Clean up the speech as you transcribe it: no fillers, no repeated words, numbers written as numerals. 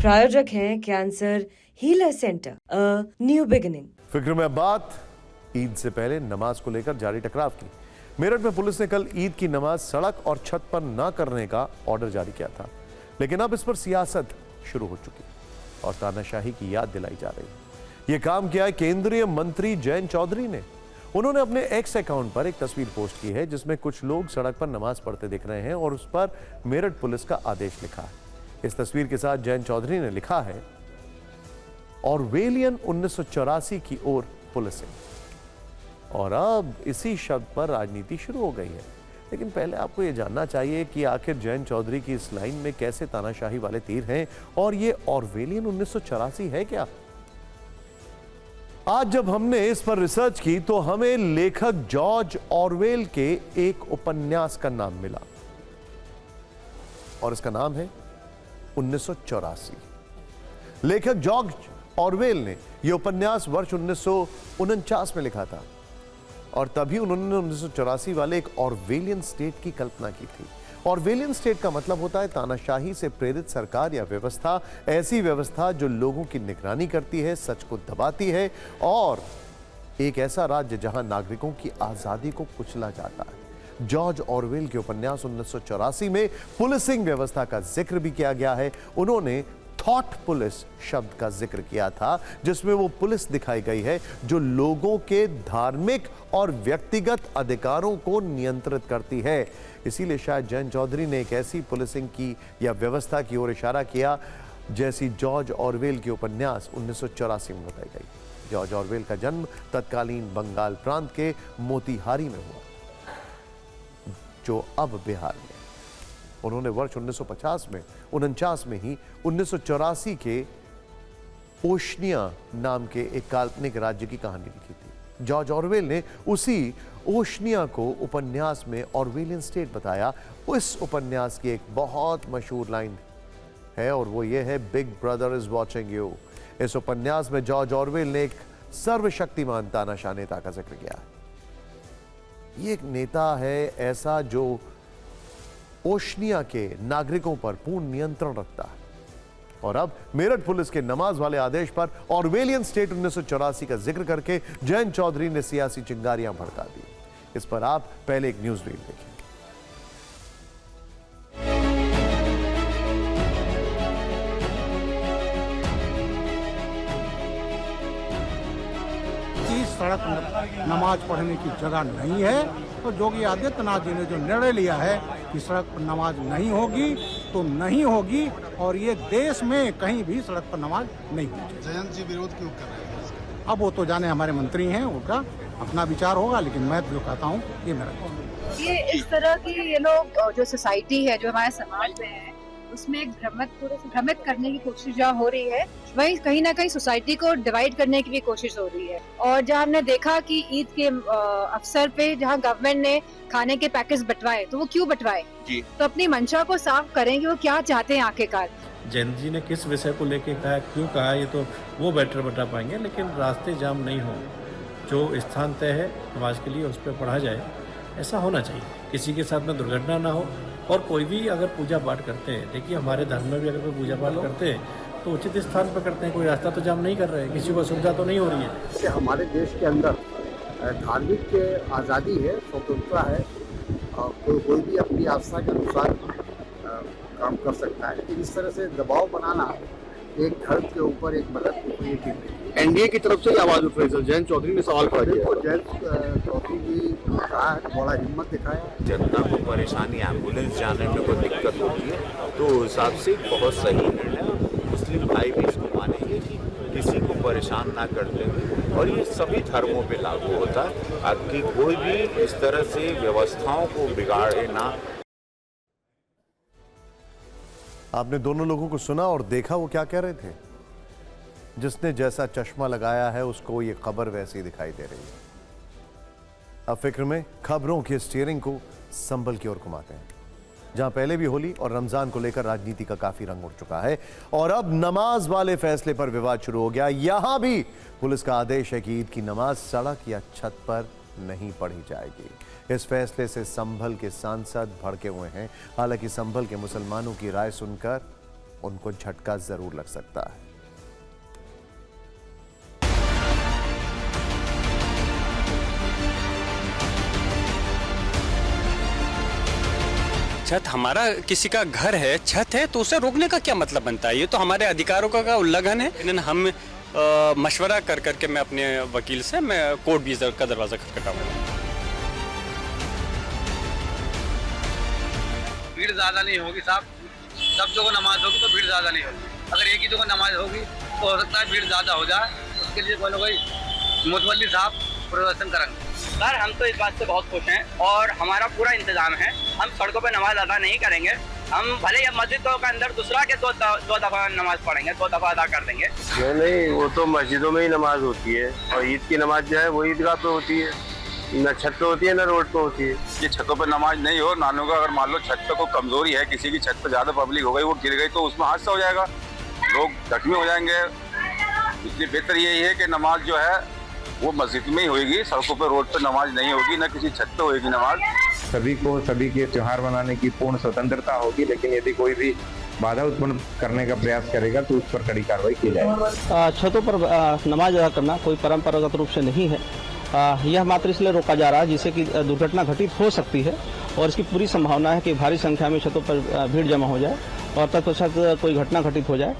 प्रायोजक हैं cancer healer centre, a new beginning. फिक्र में बात ईद से पहले नमाज को लेकर जारी टकराव की। मेरठ में पुलिस ने कल ईद की नमाज सड़क और छत पर न करने का ऑर्डर जारी किया था, लेकिन अब इस पर सियासत शुरू हो चुकी और तानाशाही की याद दिलाई जा रही है। यह काम किया है केंद्रीय मंत्री जयंत चौधरी ने। उन्होंने अपने एक्स अकाउंट पर एक तस्वीर पोस्ट की है जिसमें कुछ लोग सड़क पर नमाज पढ़ते दिख रहे हैं और उस पर मेरठ पुलिस का आदेश लिखा है। इस तस्वीर के साथ जयंत चौधरी ने लिखा है, ऑरवेलियन 1984 की ओर पुलिसिंग। और अब इसी शब्द पर राजनीति शुरू हो गई है। लेकिन पहले आपको यह जानना चाहिए कि आखिर जयंत चौधरी की इस लाइन में कैसे तानाशाही वाले तीर हैं और ये ऑरवेलियन 1984 है क्या? आज जब हमने इस पर रिसर्च की तो हमें लेखक जॉर्ज ऑरवेल के एक उपन्यास का नाम मिला और इसका नाम है 1984। लेखक जॉर्ज ऑरवेल ने यह उपन्यास वर्ष 1949 में लिखा था और तभी उन्होंने 1984 वाले एक ऑरवेलियन स्टेट की कल्पना की थी। ऑरवेलियन स्टेट का मतलब होता है तानाशाही से प्रेरित सरकार या व्यवस्था, ऐसी व्यवस्था जो लोगों की निगरानी करती है, सच को दबाती है और एक ऐसा राज्य जहां नागरिकों की आजादी को कुचला जाता है। जॉर्ज ऑरवेल के उपन्यास 1984 में पुलिसिंग व्यवस्था का जिक्र भी किया गया है। उन्होंने थॉट पुलिस शब्द का जिक्र किया था जिसमें वो पुलिस दिखाई गई है जो लोगों के धार्मिक और व्यक्तिगत अधिकारों को नियंत्रित करती है। इसीलिए शायद जयंत चौधरी ने एक ऐसी पुलिसिंग की या व्यवस्था की ओर इशारा किया जैसी जॉर्ज ऑरवेल के उपन्यास 1984 में बताई गई। जॉर्ज ऑरवेल का जन्म तत्कालीन बंगाल प्रांत के मोतिहारी में हुआ जो अब बिहार में। उन्होंने वर्ष 1949 में ही 1984 के ओशनिया नाम के एक काल्पनिक राज्य की कहानी लिखी थी। जॉर्ज ऑरवेल ने उसी ओशनिया को उपन्यास में ऑरवेलियन स्टेट बताया। उस उपन्यास की एक बहुत मशहूर लाइन है और वो ये है, big brother is watching you. इस उपन्यास में जॉर्ज ऑरवेल ने एक सर्वशक्तिमान तानाशाह नेता का जिक्र किया है। ये एक नेता है ऐसा जो ओशनिया के नागरिकों पर पूर्ण नियंत्रण रखता है। और अब मेरठ पुलिस के नमाज वाले आदेश पर ऑरवेलियन स्टेट 1984 का जिक्र करके जयंत चौधरी ने सियासी चिंगारियां भड़का दी। इस पर आप पहले एक न्यूज रील देखें। सड़क नमाज पढ़ने की जगह नहीं है। तो योगी आदित्यनाथ जी ने जो निर्णय लिया है कि सड़क पर नमाज नहीं होगी तो नहीं होगी और ये देश में कहीं भी सड़क पर नमाज नहीं होगी। जयंत जी विरोध क्यों कर रहे हैं? अब वो तो जाने, हमारे मंत्री हैं, उनका अपना विचार होगा, लेकिन मैं जो कहता हूँ ये मेरा विचार। ये इस तरह की ये लोग जो सोसाइटी है, जो हमारे समाज में है, उसमें एक भ्रमित करने की कोशिश जहाँ हो रही है, वहीं कहीं ना कहीं सोसाइटी को डिवाइड करने की भी कोशिश हो रही है। और जहाँ हमने देखा कि ईद के अवसर पे जहाँ गवर्नमेंट ने खाने के पैकेज बंटवाए, तो वो क्यों बंटवाए? तो अपनी मंशा को साफ करें कि वो क्या चाहते हैं आखिरकार। जयंत जी ने किस विषय को लेके कहा, क्यों कहा, ये तो वो बेटर बता पाएंगे। लेकिन रास्ते जाम नहीं हो, जो स्थान तय है नमाज के लिए उस पर पढ़ा जाए, ऐसा होना चाहिए। किसी के साथ में दुर्घटना ना हो। और कोई भी अगर पूजा पाठ करते हैं, देखिए हमारे धर्म में भी अगर कोई पूजा पाठ करते हैं तो उचित स्थान पर करते हैं। कोई रास्ता तो जाम नहीं कर रहे हैं, किसी को असुविधा तो नहीं हो रही है। कि हमारे देश के अंदर धार्मिक आज़ादी है, स्वतंत्रता है, कोई भी अपनी आस्था के अनुसार काम कर सकता है। लेकिन इस तरह से दबाव बनाना एक धर्म के ऊपर, एक मदद के ऊपर, ये ठीक नहीं। एनडीए की तरफ से ही आवाज उठ रही है। जयंत चौधरी ने सवाल खड़ा किया। जयंत चौधरी जी कहा है, बड़ा हिम्मत दिखाया। जनता को परेशानी, एम्बुलेंस जाने में कोई दिक्कत होती है तो उस हिसाब से बहुत सही निर्णय। मुस्लिम भाई भी इसको मानेंगे कि किसी को परेशान ना करते हुए, और ये सभी धर्मों पे लागू होता है कि कोई भी इस तरह से व्यवस्थाओं को बिगाड़े ना। आपने दोनों लोगों को सुना और देखा वो क्या कह रहे थे। जिसने जैसा चश्मा लगाया है उसको ये खबर वैसी दिखाई दे रही है। अब फिक्र में खबरों के स्टीयरिंग को संभल की ओर घुमाते हैं, जहां पहले भी होली और रमजान को लेकर राजनीति का काफी रंग उड़ चुका है और अब नमाज वाले फैसले पर विवाद शुरू हो गया। यहां भी पुलिस का आदेश है कि ईद की नमाज सड़क या छत पर नहीं पढ़ी जाएगी। इस फैसले से संभल के सांसद भड़के हुए हैं। हालांकि संभल के मुसलमानों की राय सुनकर उनको झटका जरूर लग सकता है। छत हमारा किसी का घर है, छत है, तो उसे रोकने का क्या मतलब बनता है? ये तो हमारे अधिकारों का उल्लंघन है। लेकिन हम मशवरा कर करके मैं अपने वकील से मैं कोर्ट भी का दरवाजा खटखटाऊंगा। भीड़ ज़्यादा नहीं होगी साहब, सब जगह नमाज होगी तो भीड़ ज़्यादा नहीं होगी। अगर एक ही जगह नमाज होगी तो हो सकता है भीड़ ज़्यादा हो जाए, उसके लिए कोई ना कोई मुतवल्ली साहब प्रदर्शन करेंगे। सर हम तो इस बात से बहुत खुश हैं और हमारा पूरा इंतजाम है। हम सड़कों पर नमाज अदा नहीं करेंगे, हम भले ही मस्जिदों के अंदर दूसरा के दो दफ़ा नमाज पढ़ेंगे, 2 दफ़ा अदा कर देंगे। नहीं, वो तो मस्जिदों में ही नमाज होती है और ईद की नमाज जो है वो ईदगाह पे होती है, न छत पे होती है न रोड पे होती है। ये छतों पे नमाज नहीं हो, नानों का अगर मान लो छत पे कोई कमजोरी है, किसी की छत पे ज्यादा पब्लिक हो गई, वो गिर गई, तो उसमें हादसा हो जाएगा, लोग जख्मी हो जाएंगे। इसलिए बेहतर यही है कि नमाज जो है वो मस्जिद में ही होगी, सड़कों पे रोड पे नमाज नहीं होगी, न किसी छत पे होगी नमाज। सभी को सभी के त्योहार मनाने की पूर्ण स्वतंत्रता होगी, लेकिन यदि कोई भी बाधा उत्पन्न करने का प्रयास करेगा तो उस पर कड़ी कार्रवाई की जाएगी। छतों पर नमाज अदा करना कोई परंपरागत रूप से नहीं है। यह मात्र इसलिए रोका जा रहा है जिससे कि दुर्घटना घटित हो सकती है और इसकी पूरी संभावना है कि भारी संख्या में छतों पर भीड़ जमा हो जाए और तत्पश्चात कोई घटना घटित हो जाए।